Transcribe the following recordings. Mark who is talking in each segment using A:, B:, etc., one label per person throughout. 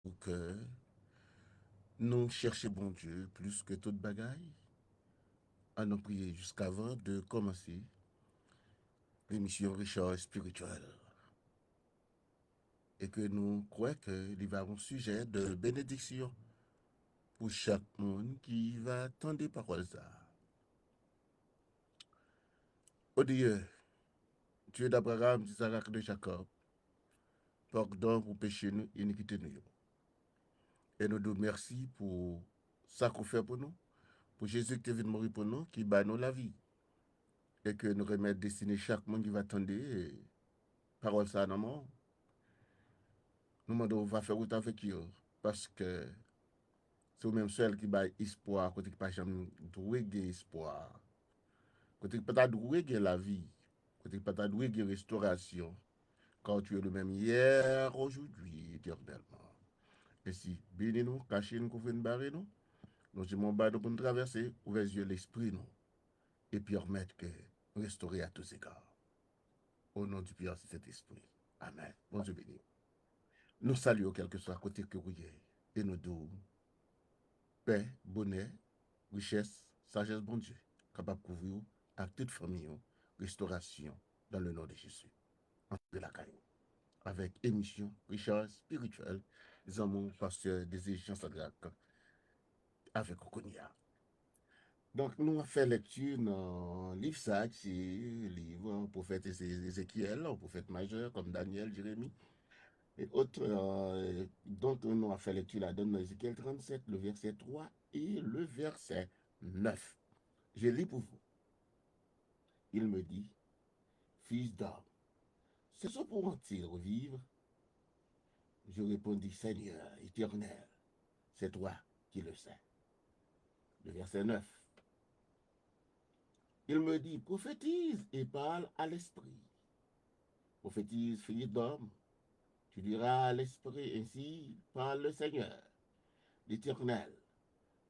A: pour que nous cherchions bon Dieu plus que toute bagaille, à nous prier jusqu'avant de commencer l'émission Richard spirituelle. Et que nous croyons qu'il va un sujet de bénédiction pour chaque monde qui va attendre des paroles. Au Dieu, Dieu d'Abraham, d'Isaac, de Jacob, pardon pour pécher nous, iniquité nous. Et nous nous merci pour ça qu'on fait pour nous, pour Jésus qui est venu mourir pour nous, qui bat nous la vie. Et que nous remettons destiné chaque monde qui va attendre parole ça dans mon. Nous demandons, va faire autant avec eux. Parce que c'est au même seul qui a espoir, côté qui pas jamais doué espoir. Côté qui pas doué la vie. Côté qui pas doué restauration. Quand tu es le même hier, aujourd'hui, éternellement. Et si, bénis-nous, cachez-nous, couvrez-nous, barrez-nous. Nous sommes bas pour nous traverser, ouvrez les yeux l'esprit, nous. Et puis remettre que restaurer à tous égards. Au nom du Père, c'est cet esprit. Amen. Bon Dieu béni. Nous saluons quel que soit côté que vous êtes. Et nous disons paix, bonheur, richesse, sagesse, bon Dieu, capable de couvrir à toute famille, restauration dans le nom de Jésus. Entre la caille. Avec émission, richesse spirituelle, les amours, pasteur des échanges avec Okonia. Donc, nous avons fait lecture dans le livre Sage, c'est le livre prophète Ézéchiel, le prophète majeur comme Daniel, Jérémie et autres. Donc, nous avons fait lecture là-dedans dans Ézéchiel 37, le verset 3 et le verset 9. Je lis pour vous. Il me dit, fils d'homme, ce sont pourront-ils revivre? Je répondis, Seigneur éternel, c'est toi qui le sais. Le verset 9. Il me dit, prophétise et parle à l'esprit. Prophétise, fils d'homme, tu diras à l'esprit, ainsi parle le Seigneur, l'Éternel.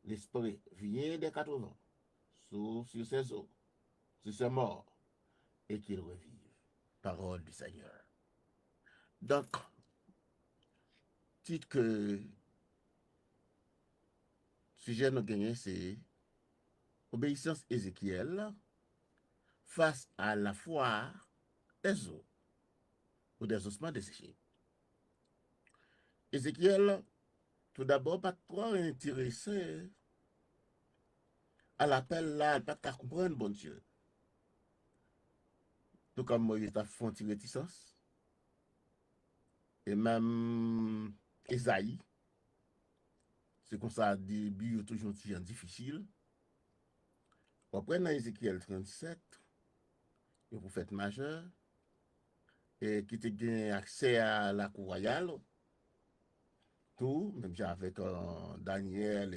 A: L'esprit vient des 80, souffle sur ses os, sur ses morts, et qu'il revive. Parole du Seigneur. Donc, titre que sujet nous gagné, c'est obéissance Ézéchiel face à la foire des eaux ou des ossements desséchés. Ézéchiel, tout d'abord, pas trop intéressé à l'appel là, pas qu'à comprendre, bon Dieu. Tout comme Moïse a fait une réticence, et même Esaïe, c'est comme ça, début toujours difficile. Après, dans Ézéchiel 37, le prophète majeur, et qui a accès à la cour royale, tout, même avec Daniel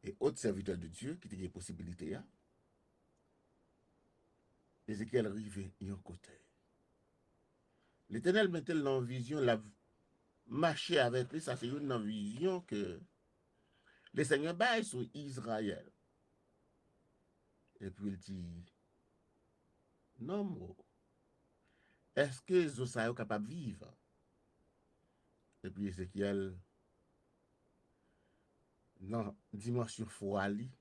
A: et autres serviteurs de Dieu qui ont des possibilités. Hein. Ézéchiel arrivé y un côté. L'Éternel mettait en vision, la marché avec lui, ça c'est une vision que le Seigneur baille sur Israël. Et puis il dit, non, est-ce que Zosa est capable de vivre? Et puis Ézéchiel, dans dimension folie,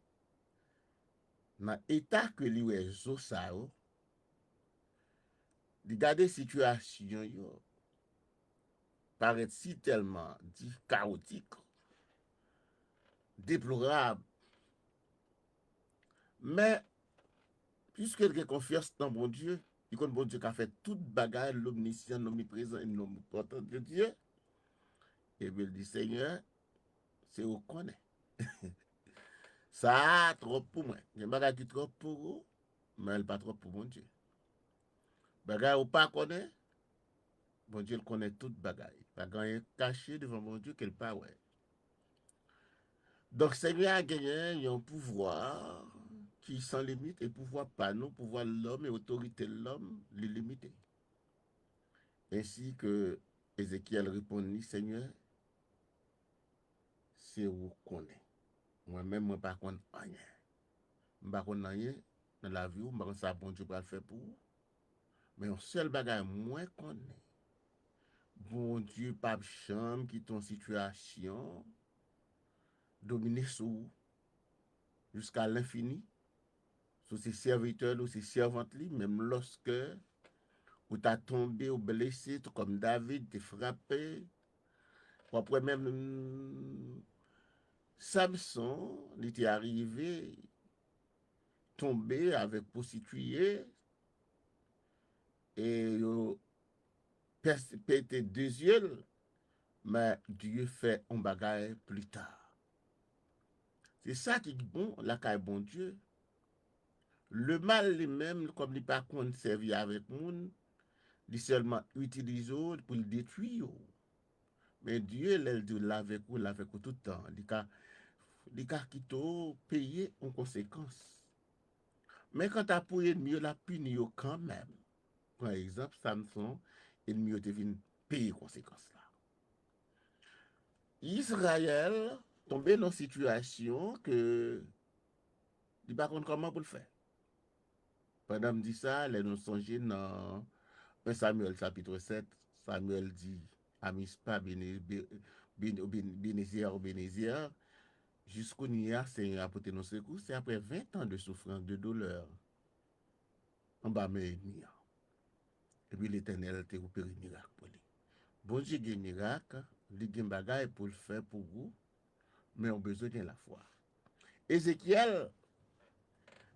A: dans l'état que lui est Zosa, regarder la situation, paraît si tellement dit chaotique, déplorable. Mais, puisque il a confiance dans bon Dieu, il connaît bon Dieu qui a fait toute bagarre, l'omniscient, l'omniprésent et l'omnipotent de Dieu, et bien il dit, Seigneur, c'est au connaît. Ça, trop pour moi. Il y a des bagages qui trop pour vous, mais elle pas trop pour mon Dieu. Bagaille ou pas connaît, bon Dieu, il connaît toute bagaille. Bagaille caché devant mon Dieu qu'elle pas ouais. Donc, Seigneur a gagné un pouvoir qui sans limite et pouvoir pas nous, pouvoir l'homme et autorité de l'homme, l'illimité. Ainsi que Ézéchiel répondit, Seigneur, c'est vous connaît. Moi-même, moi, pas contre rien. Je ne connais rien dans la vie, je ne sais pas bon Dieu va le faire pour vous. Mais un seul bagage, moi, connaît. bon Dieu, pas chambre qui ton situation dominer sous jusqu'à l'infini, sous ses serviteurs ou ses servantes, même lorsque ou t'as tombé ou blessé, comme David, t'es frappé, ou après même Samson, il était arrivé, tombé avec prostituée, et pété deux yeux, mais Dieu fait un bagage plus tard. C'est ça qui est bon, la caille bon Dieu. Le mal lui-même, comme il pas qu'on servir avec nous, il seulement utilise pour le détruire. Mais Dieu, il dit avec vous tout le temps. Il a quitté payer en conséquence. Mais quand tu as pour ennemi, la punit quand même. Par exemple, Samson, ennemi te vient payer conséquences là. Israël tombé dans une situation que il pas comment pour le faire. Pendant me dit ça, les nous songer dans 1 Samuel chapitre 7, Samuel dit à Mispa Bénézière, jusqu'au Nia, Seigneur a apporté nos secours, c'est après 20 ans de souffrance, de douleur, en bas mais Nia. Et puis l'Éternel a opéré un miracle pour lui. Bon Dieu a un miracle, il a un bagage pour le faire pour vous, mais on a besoin de la foi. Ézéchiel,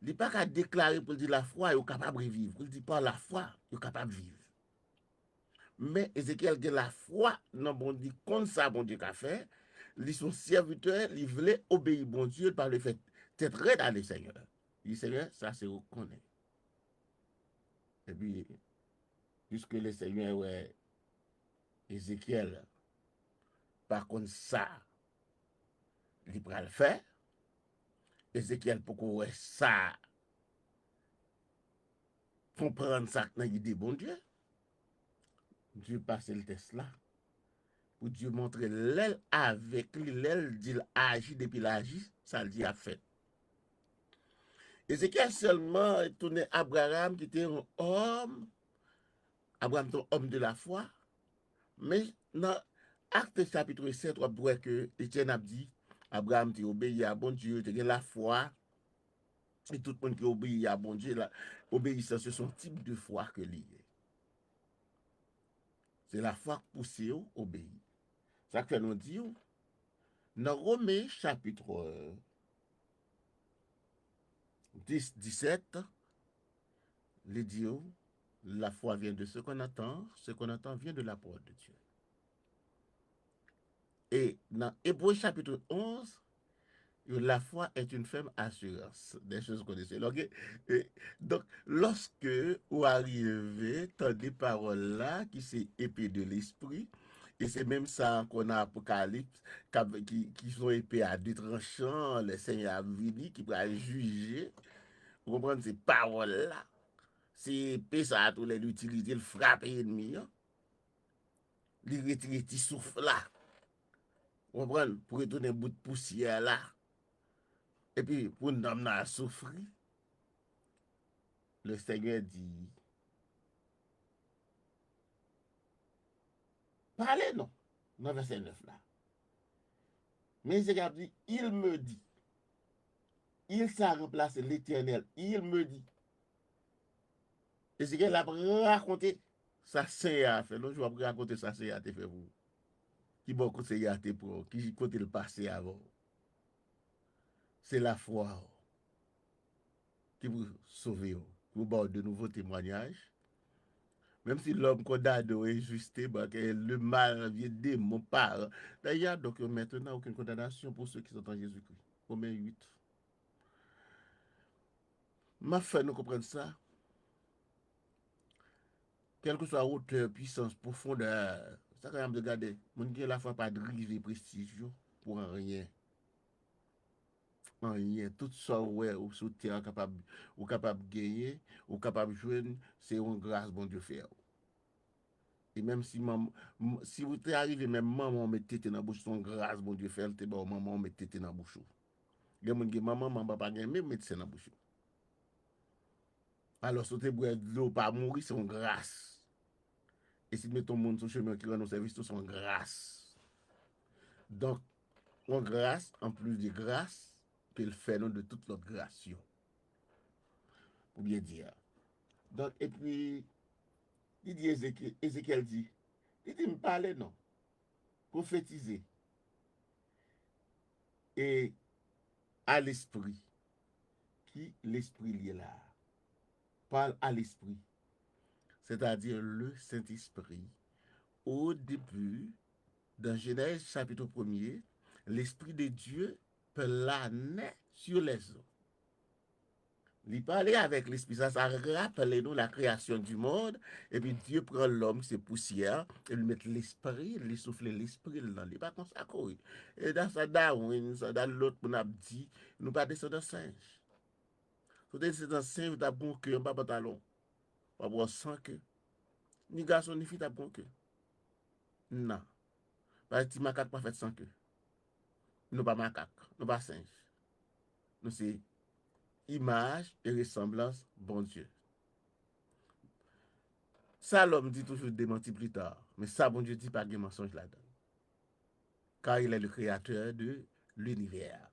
A: il n'est pas qu'à déclarer pour dire la foi, il est capable de vivre. Il dit pas la foi, il est capable de vivre. Mais Ézéchiel a la foi dans bon Dieu, comme ça, bon Dieu qu'a fait. Ils sont serviteurs, ils voulaient obéir bon Dieu par le fait d'être raide à le Seigneur. Il dit Seigneur, ça c'est reconnaît. Et puis, puisque le Seigneur, ouais, Ézéchiel, par contre, ça, il va le faire. Ézéchiel, pourquoi ça, comprendre ça dans l'idée bon Dieu. Dieu passe le test là. Pour Dieu montrer l'aile avec lui, l'aile dit agit depuis l'agit, ça le dit a fait. Ézéchiel seulement tourné Abraham qui était un homme, Abraham était un homme de la foi, mais dans Acte chapitre 7, on voit que Étienne a dit, Abraham a obéi à bon Dieu, il a la foi, et tout le monde qui obéit à bon Dieu, l'obéissance, c'est son type de foi que lié. C'est la foi poussée, obéir. Ça que nous dit, dans Romains chapitre 10, 17, les dit, la foi vient de ce qu'on attend vient de la parole de Dieu. Et dans Hébreu chapitre 11, la foi est une ferme assurance des choses qu'on essaie. Donc, lorsque vous arrivez dans des paroles là, qui c'est épée de l'esprit, et c'est même ça qu'on a Apocalypse, qui sont épées à deux tranchants, le Seigneur venu, qui va juger, vous comprenez ces paroles là, c'est épée ça, tous les l'utiliser, le frapper l'ennemi, hein? Les retirer petit souffle là, vous comprenez, pour retourner un bout de poussière là. Et puis, pour nous amener à souffrir, le Seigneur dit, parlez non, dans verset 9 là. Mais il dit, il me dit, il s'est remplacé l'éternel, il me dit. Et c'est qu'elle a raconté, ça c'est à faire. Non, je vais raconter ça c'est à te faire vous. Qui bon conseiller à te pour, qui côté le passé avant. C'est la foi qui vous sauve, vous donne de nouveaux témoignages. Même si l'homme condamné est injusté, le mal vient de mon part. D'ailleurs, donc maintenant, aucune condamnation pour ceux qui sont en Jésus-Christ. Romains 8. Ma fait nous comprendre ça. Quelle que soit la hauteur, puissance, profondeur, ça quand même regarder. Mon Dieu, la foi pas de rive prestige pour rien. Rien. Tout ça, ouais, ou sous terre, capable de gagner, ou capable de jouer, c'est une grâce, bon Dieu, fait. Et même si si vous êtes arrivé, même maman met tête dans la bouche, son grâce, bon Dieu, fait, te bon, maman met tête dans la bouche. Il y a des maman, maman, papa, même médecin dans la bouche. Alors, si vous êtes de l'eau, pas mourir, c'est une grâce. Et si nous mettons le monde sur le chemin qui rend nos services, tous sont grâce. Donc, on grâce, en plus de grâce, qu'il fait nous de toute notre grâce. Pour bien dire. Donc, et puis, il dit Ézéchiel dit, il dit, me parler, non. Prophétiser. Et à l'esprit. Qui l'esprit lié là? Parle à l'esprit. C'est-à-dire le Saint-Esprit. Au début, dans Genèse chapitre 1er, l'Esprit de Dieu planait sur les eaux. Il parlait avec l'Esprit, ça rappelle nous la création du monde, et puis Dieu prend l'homme, c'est poussière, et lui met l'Esprit, lui souffle l'Esprit là, il pas comme ça courir. Et dans ça, Darwin, ça, dans l'autre, on a dit, nous pas descendre singe. Vous descendre singe, vous avez bon cœur, pas pantalon, pas boire sans queue. Ni garçon, ni fille, t'as bon cœur. Non. Parce que macaque pas fait sans queue. Nous pas macaque, nous pas singe. Nous c'est image et ressemblance, bon Dieu. Ça, l'homme dit toujours démenti plus tard. Mais ça, bon Dieu dit pas de mensonge là-dedans. Car il est le créateur de l'univers.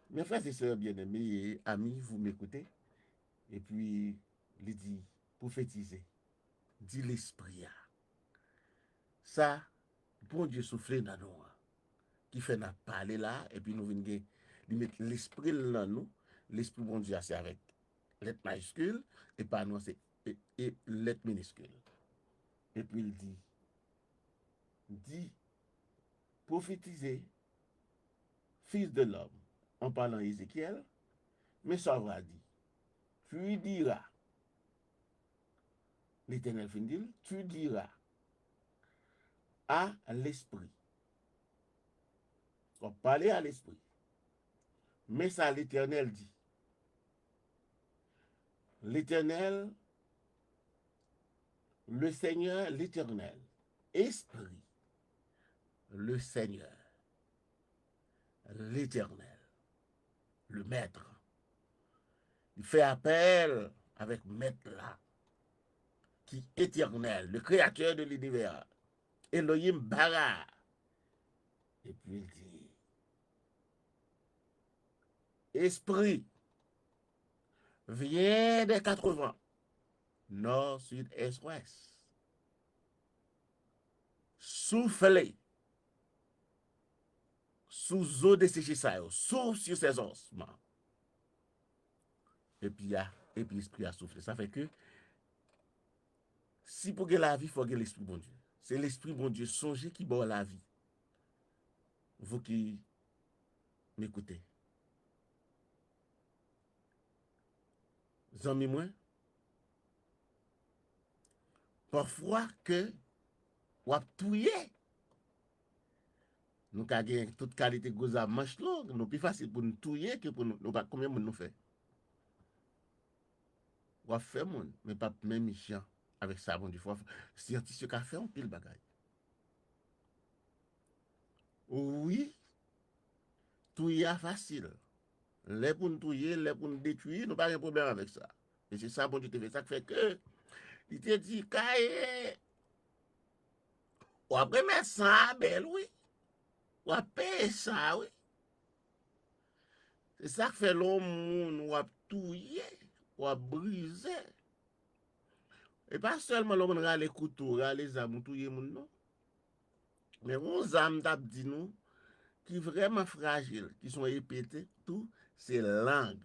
A: Mes frères et sœurs bien-aimés et amis, vous m'écoutez. Et puis, il dit, prophétiser. Dit l'esprit. Ça, bon Dieu souffle dans nous. Qui fait nous parler là. Et puis, nous venons mettre l'esprit dans nous. L'esprit, bon Dieu, c'est avec lettre majuscule. Et pas nous, c'est et lettre minuscule. Et puis, il dit, prophétiser, fils de l'homme, en parlant Ézéchiel, mais ça va dire, tu diras, l'Éternel fin dit, tu diras à l'esprit. On va parler à l'esprit. Mais ça, l'Éternel dit. L'Éternel, le Seigneur, l'Éternel, esprit, le Seigneur, l'Éternel, le Maître. Il fait appel avec Maître là, qui est éternel, le créateur de l'univers. Elohim Bara. Et puis il dit, Esprit, viens des 80, nord, sud, est, ouest. Soufflez sous eau desséchée, souffle sur ses ossements. Et puis, l'esprit a soufflé. Ça fait que, si pour que la vie, il faut que l'esprit bon Dieu. C'est l'esprit bon Dieu songez qui boit la vie. Vous qui m'écoutez. Zami moi, parfois que, ou touye, nous avons toute qualité de goza manche longue, nous plus facile pour nous touyer que pour nous pas combien de nous fait. Ou faire monde, mais pas même gens avec ça bon Dieu. Scientifique a fait un pile bagaille. Oui, touyer facile. Les pour nous touyer, les pour nous détruire, nous pas de problème avec ça. Et c'est ça bon Dieu te fait. Ça fait que, il te dit, kaye, ou après mettre ça, belle, oui. Ou après ça, oui. C'est ça qui fait l'homme, ou à touiller, ou à briser. Et pas seulement l'homme a les couteaux, les âmes, touiller moun non. Mais on âmes d'ab dit nous, qui vraiment fragiles, qui sont répétées, tout, c'est langue.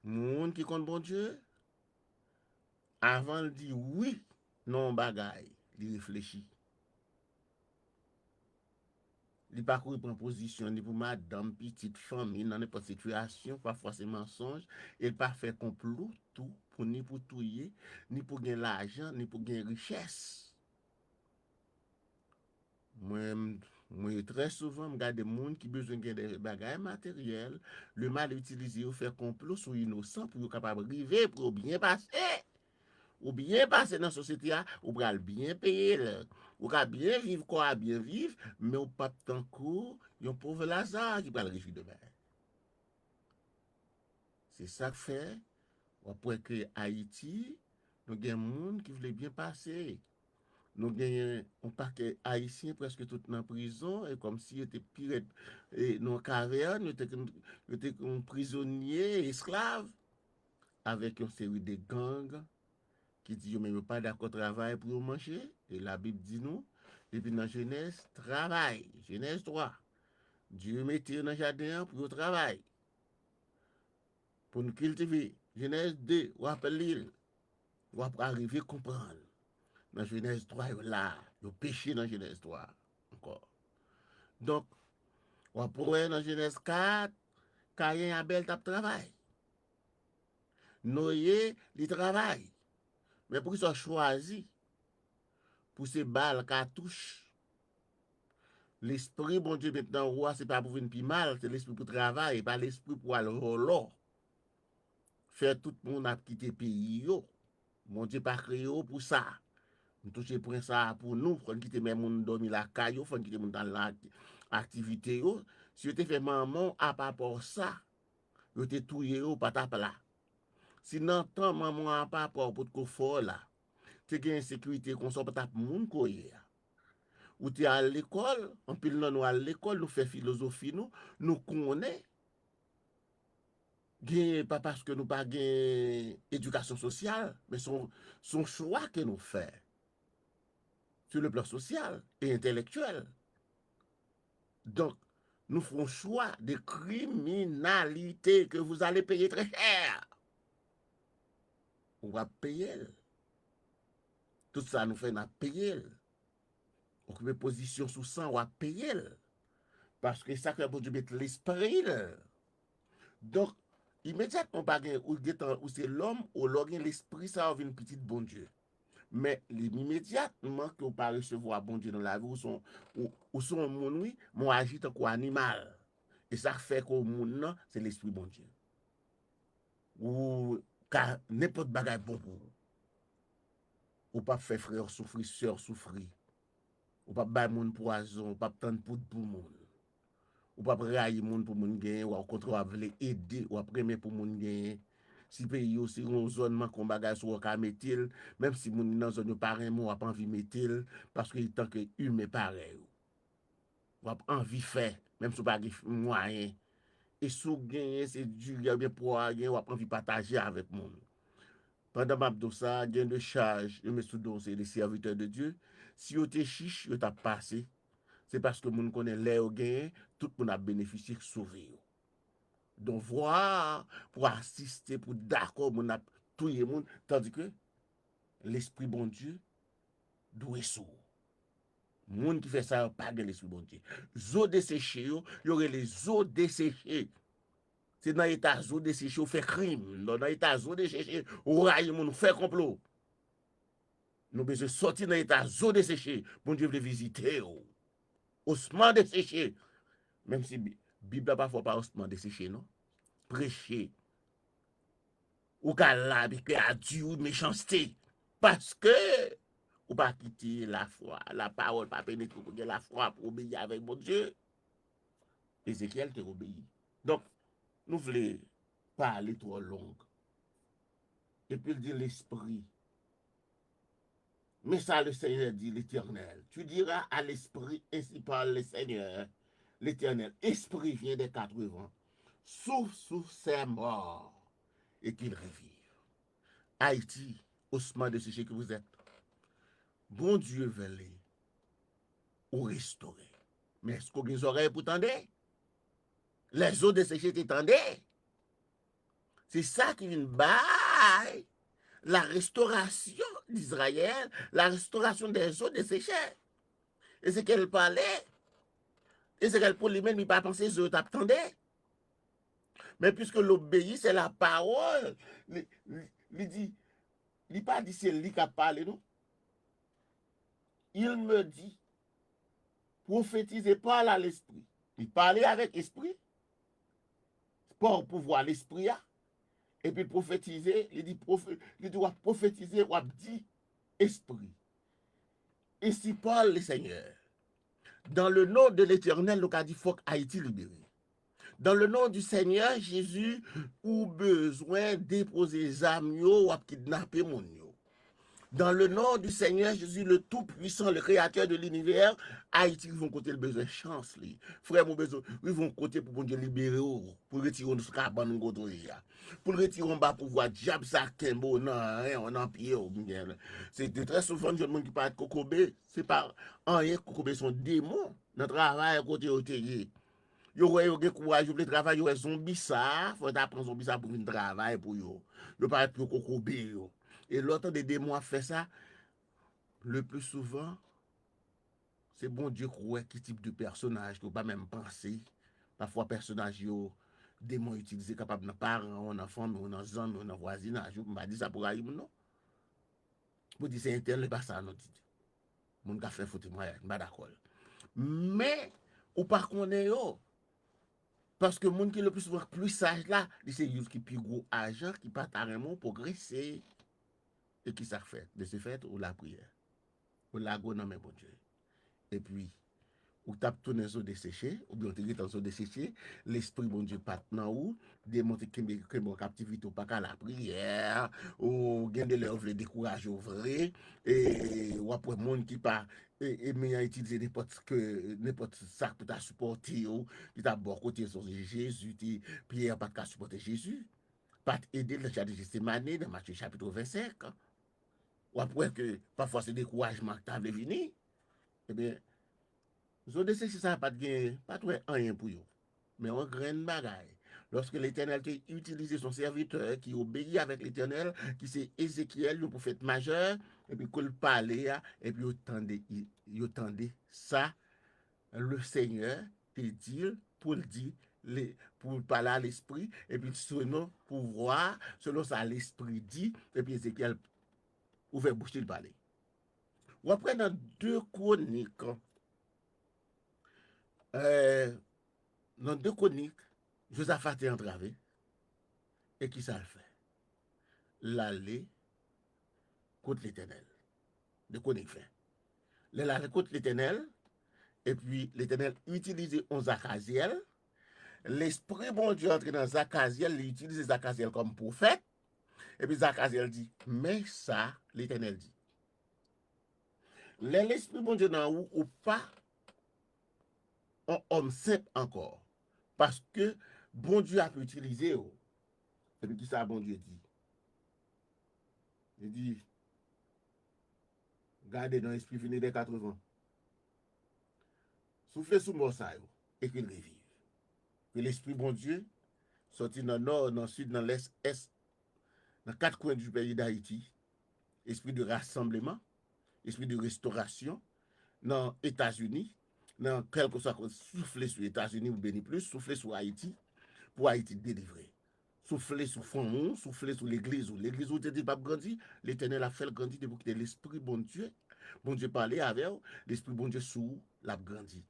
A: Moun qui compte bon Dieu, avant de dire oui, non bagaille, il réfléchit. Il pas prend position ni pour madame, petite famille, dans n'importe situation, parfois c'est mensonge. Il pas fait complot, tout, pour ni pour touiller, ni pour gagner l'argent, ni pour gagner richesse. Moi, très souvent, je regarde des gens qui ont besoin de des bagages matériels, le mal utilisé ou faire complot sur innocent pour être capable de arriver, pour bien passer. Ou bien passer dans la société, ou pour bien payer, ou bien vivre, quoi, bien vivre, mais ou pas tant court, il y a un pauvre Lazare qui va le réfugier demain. C'est ça que fait, après que Haïti, Nous avons des gens qui voulaient bien passer. Nous avons un paquet haïtien presque tout en prison, et comme si était pire et dans caverne, était un prisonnier, esclave, avec une série de gangs qui dit mais pas d'accord travail pour manger. Et la Bible dit nous, depuis dans Genèse, travail. Genèse 3. Dieu mettait dans le jardin pour le travail, pour nous cultiver. Genèse 2, on appelle l'île. On va arriver à comprendre. Dans Genèse 3, là, le péché dans Genèse 3. Encore. Donc, on pourrait dans Genèse 4, Caïn et Abel tapent travail. Noé, il travaille. Mais pour qu'ils soient choisis, pour ces balles, cartouches, l'esprit, bon Dieu, maintenant, roi, c'est pas pour venir plus mal, c'est l'esprit pour travailler, pas l'esprit pour aller au faire tout le monde a quitté le pays. Mon Dieu, pas créé pour ça. Nous touchons pour ça pour nous, faut quitter même monde dormir la caille, faut quitter monde dans l'activité. Si vous fait maman à part pour ça, vous te touillé pas ta là. Si tant maman à part pour te fort là, tu as une sécurité qu'on soit pas ta monde koye. Ou tu es à l'école, en pile nous à l'école, nous fait philosophie nous connaît. Pas parce que nous pas éducation sociale, mais son choix que nous fait sur le plan social et intellectuel. Donc, nous ferons choix de criminalité que vous allez payer très cher. On va payer. Tout ça nous fait payer. Occuper position sous ça, on va payer. Parce que ça que Dieu met l'esprit. Donc, immédiatement, ou c'est l'homme ou l'esprit, ça va une petite bon Dieu. Mais immédiatement que vous pas recevoir bon Dieu dans la vie, ou son monde, oui, mon agit en quoi animal. Et ça fait qu'au monde, c'est l'esprit bon Dieu. Ou car n'importe bagaille bon pour vous. Ou pas faire frère souffrir, soeur souffrir. Ou pas bailler moun poison, ou pas prendre pour moun. Ou pas railler moun pour moun gagner, ou au contraire, ou aider, ou après pour moun gagner. Si pays aussi une zone qu'on bagage sur ka metil, même si moun dans zone pareil moi pas envie metil parce que tant que humain pareil. Ou pas envie faire même si pas moyen. Et sous gagner c'est du bien pour gagner ou pas envie partager avec moun. Pendant que ça, gain de charge, je me suis dit, les serviteurs de Dieu. Si vous êtes chiche, vous avez passé. C'est parce que vous connaissez l'air gain, tout le monde a bénéficié de sauver. Donc, voir, pour assister, pour d'accord, on a tout le monde, tandis que l'esprit bon Dieu doit être sourd. Les gens qui fait ça, pas de l'esprit bon Dieu. Les eaux desséchées, il y aurait les eaux desséchées. C'est dans l'état eaux desséchées, on fait crime. Dans l'état eaux desséchées, on raille, on fait complot. Nous besoin sortir dans l'état eaux desséchées. Bon Dieu veut visiter. Osman desséché. Même si Bible n'a pas parfois pas osman desséché, non? Prêcher. Ou qu'à la, que à Dieu méchanceté. Parce que, ou pas quitter la foi, la parole, pas pénétrer pour la foi, pour obéir avec mon Dieu. Ézéchiel te obéit. Donc, nous voulons parler trop long. Et puis il dit l'esprit. Mais ça, le Seigneur dit l'Éternel. Tu diras à l'esprit, ainsi parle le Seigneur, l'Éternel. Esprit vient des 80. Souffle sur ses morts et qu'il revive. Haïti, osman de séché que vous êtes. Bon Dieu veut ou restaurer. Mais est-ce qu'on a des oreilles pour tendre? Les eaux desséchées t'étendent. C'est ça qui vient bailler la restauration d'Israël, la restauration des eaux desséchées. Et c'est qu'elle parlait. Et c'est qu'elle pour lui-même, il pas penser que t'attendais. Mais puisque l'obéit, c'est la parole. Il dit, il pas dit c'est lui qui a parlé, non? Il me dit, prophétisez pas à l'esprit. Il parlait avec l'esprit, pour pouvoir l'esprit, et puis prophétiser, il dit prophétiser, ou dit esprit. Ici parle le Seigneur. Dans le nom de l'Éternel, nous a dit faut Haïti libéré. Dans le nom du Seigneur Jésus, ou besoin de déposer les âmes ou kidnapper mon yo. Dans le nom du Seigneur Jésus, le Tout-Puissant, le Créateur de l'univers, Haïti, ils vont côté le besoin chance. Frère, mon besoin, ils vont côté pour bon Dieu libérer, pour retirer nos cabane, pour retirer en bas pouvoir, diable, ça, kembo, non, on en pire. C'est très souvent, les gens qui parlent de Kokobé, c'est pas rien, Kokobé sont démons. Notre travail, côté au télé. Yo voyez yo gen courage, yo vle travail, yo zombie ça, faut apprendre zombie ça pour un travail pour yo. Yo pas être kokobé yo. Et l'autre des démons fait ça, le plus souvent, c'est bon Dieu quoi qui type de personnage que pas même penser. Parfois personnage yo démon utilisé capable de parents, en enfant, ou en zone, ou en voisinage, yo pas dit ça pour aïe non. Pour dire c'est interne pas ça non dit. Mon ka fait faute moi, pas d'accord. Mais ou par connaît yo. Parce que moun qui le plus souvent plus sage là, c'est juste qui plus gros agent qui pas carrément progresser et qui ça fait de ce fait ou la prière ou la go non mais bon Dieu. Et puis ou tape tourner sur desséché ou bien tu dans sur desséché, l'esprit bon Dieu pas nan ou démontrer que mon captivité ou pas qu'à la prière ou gain de leur veut décourager vrai et ou après monde qui pas et mais utiliser n'importe ça pour ta supporter ou qui t'a bon côté sur Jésus, Pierre pas qu'à supporter Jésus, pas aider le jardin de Gethsémani dans Matthieu chapitre 25. Ou après que parfois c'est découragement que t'as venir, eh bien zo de se ça pas de pas de rien pour eux. Mais on grain bagaille. Lorsque l'Éternel a utilisé son serviteur qui obéit avec l'Éternel, qui c'est Ézéchiel, le prophète majeur, et puis qu'il parlait, et puis il attendait ça, le Seigneur te dit, pour le dire, pour parler à l'esprit, et puis selon pour voir, selon ça l'esprit dit, et puis Ézéchiel ouvert bouche de parler. Ou après dans 2 Chroniques, euh, dans 2 Chroniques, Josaphat est entravé. Et qui ça le fait? L'aller contre l'Éternel. De quoi il fait? L'aller contre l'Éternel, et puis l'Éternel utilise un Zachaziel. L'Esprit bon Dieu entre dans Zachaziel, il utilise Zachaziel comme prophète. Et puis Zachaziel dit, mais ça, l'Éternel dit. L'Esprit bon Dieu dans ou pas un homme simple encore. Parce que bon Dieu a pu utiliser. Et puis qui ça bon Dieu dit? Il dit, gardez dans l'esprit fini des 80. Soufflez sous mon ça et qu'il revive. Que l'esprit bon Dieu sorti dans le nord, dans le sud, dans l'est, est, dans 4 coins du pays d'Haïti, esprit de rassemblement, esprit de restauration, dans les États-Unis, dans quelque soit souffler sur les États-Unis ou béni plus, souffler sur Haïti, pour Haïti délivrer. Souffler sur fond, souffler sur l'église, où l'église où tu dis pas grandi, l'éternel a fait le grandi pour que l'esprit bon Dieu parlait avec, l'esprit bon Dieu sous l'a grandi.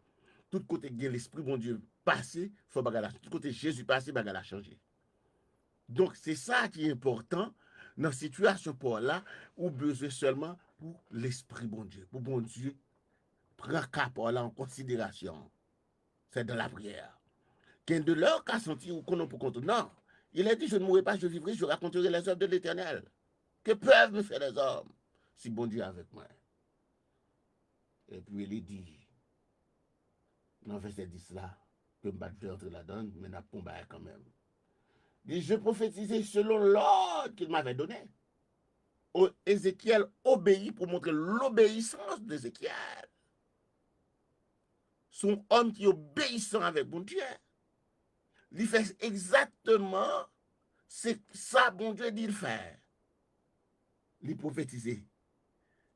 A: Tout côté que l'esprit bon Dieu passé, faut bagala. Tout côté Jésus passé, bagala changé. Donc c'est ça qui est important dans cette situation pour là, où besoin seulement pour l'esprit bon Dieu. Pour bon Dieu, prendre cas pour là en considération. C'est dans la prière. Qu'un de leurs cas senti ou qu'on pour compte. Non. Il a dit, je ne mourrai pas, je vivrai, je raconterai les œuvres de l'Éternel. Que peuvent me faire les hommes si bon Dieu est avec moi? Et puis il dit, dans verset 10 là, que me battre entre la donne, mais n'a pas quand même. Il dit, je prophétisais selon l'ordre qu'il m'avait donné. Ézéchiel obéit pour montrer l'obéissance d'Ézéchiel. Son homme qui est obéissant avec bon Dieu. Il fait exactement ce que ça, bon Dieu, dit le faire. Il prophétiser.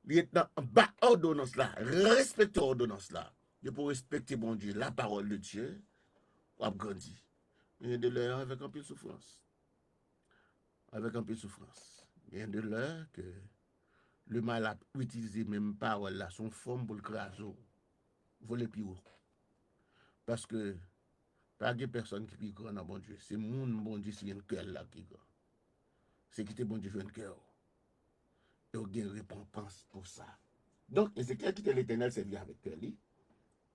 A: Il est dans bas ordonnance là, respecter ordonnance là. Il faut respecter bon Dieu, la parole de Dieu, ou a grandi. Il y a de l'heure avec un peu de souffrance. Avec un peu de souffrance. Il y a de l'heure que le mal a utilisé même parole là, son forme pour le craser, voler plus haut. Parce que pas de personne qui est grand dans bon Dieu. C'est mon bon Dieu, c'est un cœur là qui est grand. C'est qui te bon Dieu, un cœur. Et on a une récompense pour ça. Donc, Ézéchiel qui était l'Éternel servi avec cœur.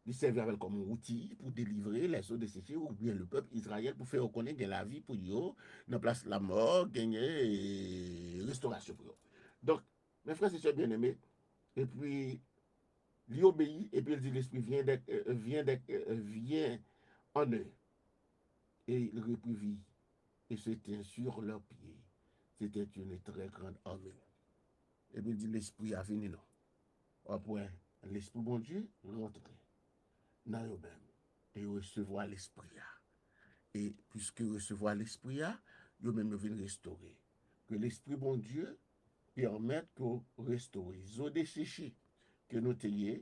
A: Il servait avec comme un outil pour délivrer les eaux desséchées ou bien le peuple Israël pour faire reconnaître la vie pour eux, dans place la mort, gagner et restauration pour eux. Donc, Mes frères et sœurs bien-aimés, et puis, il obéit, et puis il dit, l'Esprit vient en eux. Et il reprit et se tient sur leurs pieds. C'était une très grande armée. Et puis il dit, l'Esprit a venu, non. Après, l'Esprit, bon Dieu, rentre dans eux-mêmes et recevoir l'Esprit. Et puisque recevoir l'Esprit, eux-mêmes viennent restaurer. Que l'Esprit, bon Dieu, permette qu'on restaure. Zo desséché que nous t'ayons,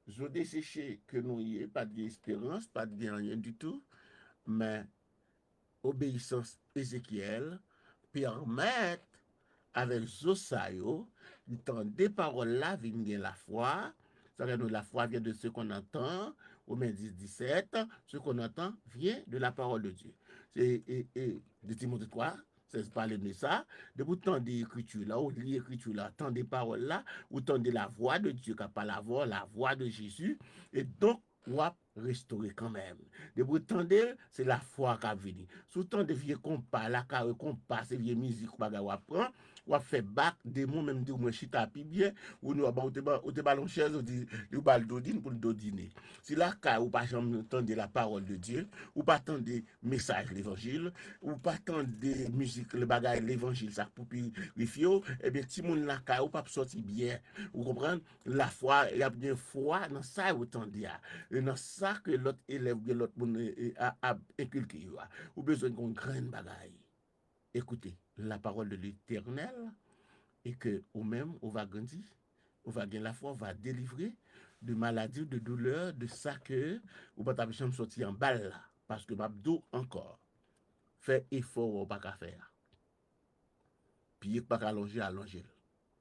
A: zo desséché que nous ayons, pas d'espérance, pas de rien du tout, mais obéissance Ézéchiel permettre avec Zosayo, tant des paroles là viennent la foi. Ça veut dire la foi vient de ce qu'on entend, Romains 10, 17, ce qu'on entend vient de la parole de Dieu. Et de Timothée 3, c'est parler de ça, de vous tendre l'écriture là, ou l'écriture là, tant des paroles là, ou tendez la voix de Dieu, qui pas la voix de Jésus, et donc, ou restaurer quand même. De vous tendre, c'est la foi qui a venu. Sous tant de vieux compas, la carre compas, c'est vieux musique, ou apprend, ou fait bac des mots même de moi chita pi bien ou nous ou te ballon chaise ou bal dodine pour le dodiner si la ka ou pas jamais entendre la parole de Dieu ou pas entendre message l'évangile ou pas entendre musique le bagage l'évangile ça pour purifier et bien ti moun la ka ou pas sorti bien vous comprenez la foi il y a bien foi dans ça ou tendez et dans ça que l'autre élève bien l'autre moun a inculqué ou besoin d'un grand bagage. Écoutez la parole de l'Éternel et que ou même on va grandir, on va gagner la foi, on va délivrer de maladies, de douleurs, de ça que ou pas t'avoir sortir en balle là parce que m'abdou encore fait effort ou pas qu'à faire. Puis pas qu'à allonger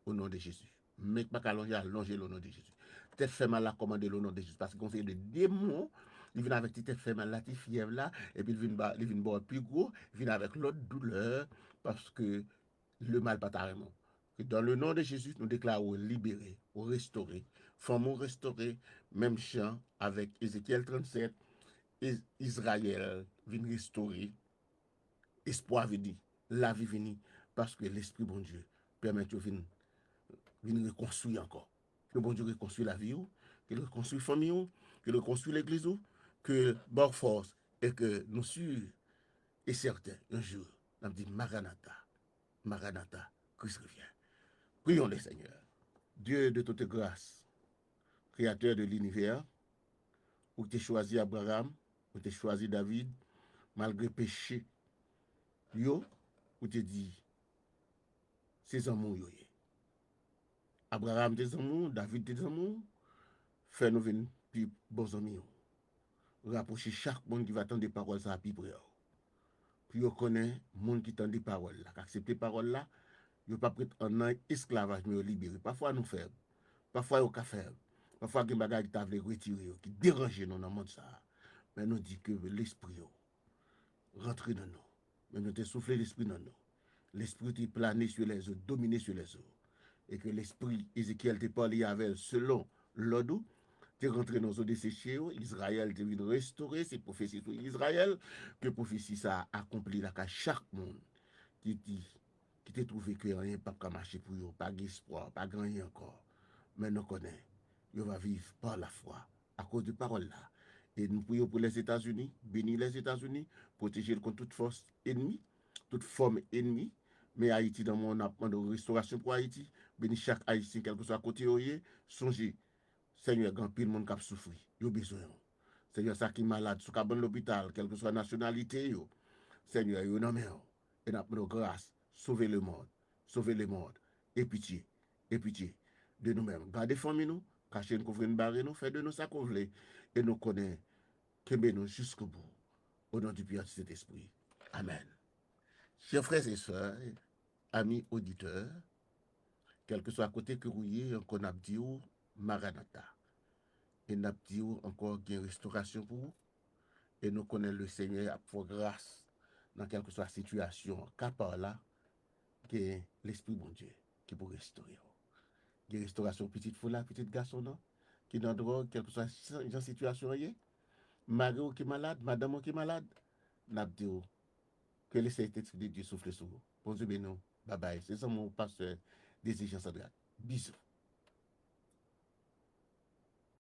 A: au nom de Jésus. Mais pas qu'à allonger au nom de Jésus. Tête fait mal à commander au nom de Jésus parce qu'on fait des démons il vient avec tête fait mal là, tes fièvre là, et puis il vient boire plus gros, il vient avec l'autre douleur parce que le mal pas carrément. Dans le nom de Jésus, nous déclarons libérés, restaurés, formons restaurés, même chant avec Ézéchiel 37, Israël vient restaurer, espoir venu, la vie venu, parce que l'Esprit bon Dieu permet de venir reconstruire encore. Que bon Dieu reconstruit la vie, qu'il reconstruit la famille, qu'il reconstruit l'église, que bon force et que nous sûrs et certains, un jour, nous dit Maranatha, Maranatha, Christ revient. Prions le Seigneur. Dieu de toute grâce, créateur de l'univers, où tu as choisi Abraham, où tu as choisi David, malgré péché, yo, où tu dit, c'est amour, yo. Abraham, tes amours, David, tes amours, fais nous venir plus bons amis. Rapprocher chaque monde qui va attendre des paroles, ça a plus près. Puis on connaît le monde qui tend des paroles, qui accepte les paroles là, il ne pas prêt en esclavage, mais libéré. Parfois nous faisons, parfois on faire. Parfois, il y a des choses qui t'a retirer, qui dérangent dans le monde. Mais nous dit que l'esprit rentre dans nous. Mais nous te soufflé l'esprit dans nous. L'esprit est plané sur les eaux, dominé sur les eaux. Et que l'esprit, Ézéchiel te parlé avec selon l'ordre, tu es rentré dans les eaux desséchées, Israël te venu restaurer, c'est prophétie sur Israël, que prophétie ça a accompli là, qu'à chaque monde qui dit, qui t'a trouvé que rien pas marcher pour eux, pas d'espoir, pas grand rien encore. Mais nous connaissons, il va vivre par la foi, à cause de parole là. Et nous prions pour les États-Unis, bénir les États-Unis, protéger contre toute force ennemie, toute forme ennemie. Mais Haïti, dans mon appel de restauration pour Haïti, bénir chaque Haïtien, quel que soit côté où il est, songez, Seigneur, grand pile monde qui a souffert, il a besoin. Seigneur, ça qui est malade, ce qui est dans l'hôpital, quelle que soit la nationalité, yo. Seigneur, il a et nous grâce, sauver le monde, sauver le monde, et pitié de nous-mêmes. Gardez famille nous, cachez nous, couvrir nous, barrer nous, faites de nous ça qu'on veut, et nous connaissons, que nous jusqu'au bout, au nom du Père de cet esprit. Amen. Chers frères et sœurs, amis auditeurs, quel que soit à côté que vous ayez, on a dit Maranatha. Et nous avons dit encore qu'il y a une restauration pour vous. Et nous connaissons le Seigneur pour grâce dans quelle que soit la situation, qu'à part là, que l'Esprit bon Dieu qui peut restaurer. Il y a une restauration petite foule, petite garçon, non? Qui dans drogue, quelle que soit la situation, Marie qui est malade, madame qui est malade, nous avons dit que le Saint-Esprit de Dieu souffle sur vous. Bonjour, nous. Bye bye. C'est ça mon pasteur des exigences de Bisous.